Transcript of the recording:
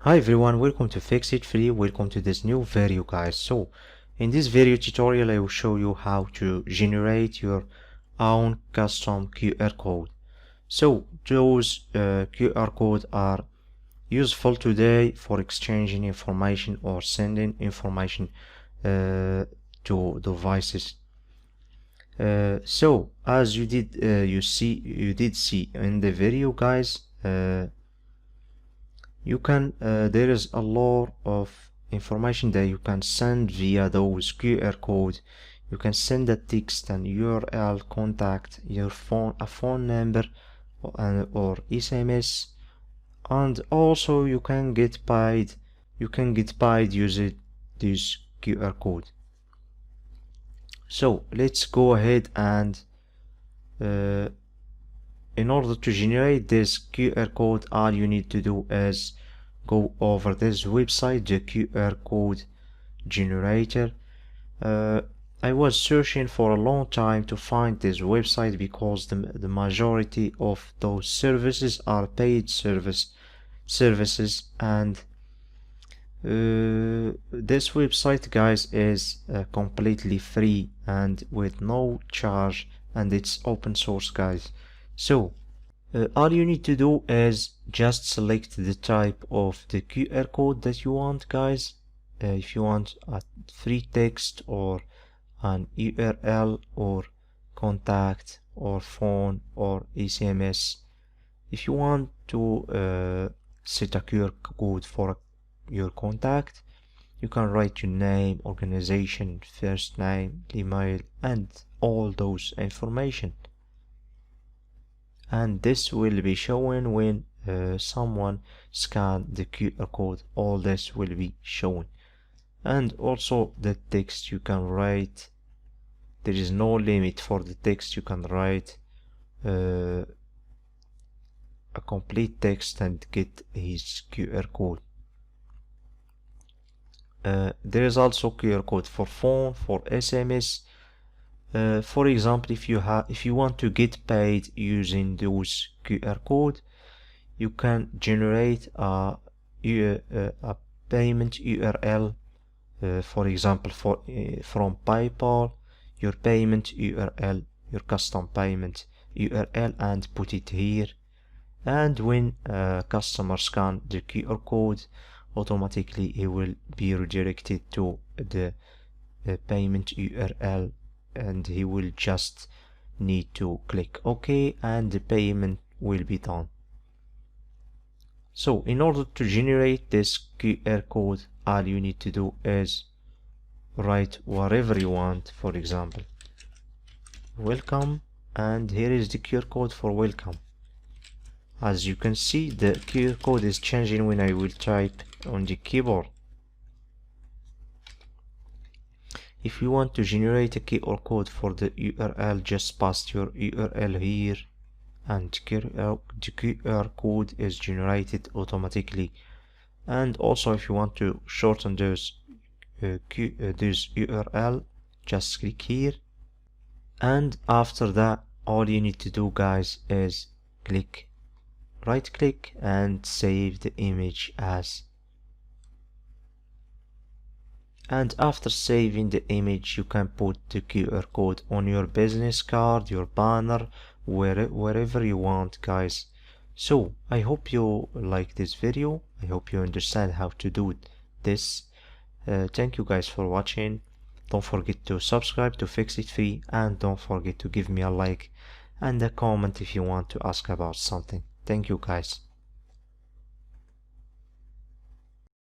Hi everyone, welcome to Fix It Free. Welcome to this new video, guys. So in this video tutorial I will show you how to generate your own custom QR code. So those QR codes are useful today for exchanging information or sending information to devices. So as you did see in the video, guys, there is a lot of information that you can send via those QR codes. You can send a text, an URL, contact, your phone, a phone number, or SMS, and also you can get paid. You can get paid using this QR code. So let's go ahead and in order to generate this QR code, all you need to do is go over this website, the QR code generator. I was searching for a long time to find this website because the majority of those services are paid services, and this website, guys, is completely free and with no charge, and it's open source, guys. So all you need to do is just select the type of the QR code that you want, guys. If you want a free text or an URL or contact or phone or SMS. If you want to set a QR code for your contact, you can write your name, organization, first name, email, and all those information. And this will be shown when someone scan the QR code. All this will be shown, and also the text you can write. There is no limit for the text. You can write a complete text and get his QR code. There is also QR code for phone, for SMS. For example, if you want to get paid using those QR code, you can generate a payment URL. For example, from PayPal, your payment URL, your custom payment URL, and put it here. And when a customer scan the QR code, automatically it will be redirected to the payment URL, and he will just need to click OK and the payment will be done. So in order to generate this QR code, all you need to do is write whatever you want. For example, welcome, and here is the QR code for welcome. As you can see, the QR code is changing when I will type on the keyboard. If you want to generate a QR code for the URL, just paste your URL here, and the QR code is generated automatically. And also, if you want to shorten this URL, just click here, and after that, all you need to do, guys, is right click and save the image as. And after saving the image, you can put the QR code on your business card, your banner, wherever you want, guys. So I hope you like this video. I hope you understand how to do this. Thank you, guys, for watching. Don't forget to subscribe to Fix It Free, and don't forget to give me a like and a comment if you want to ask about something. Thank you, guys.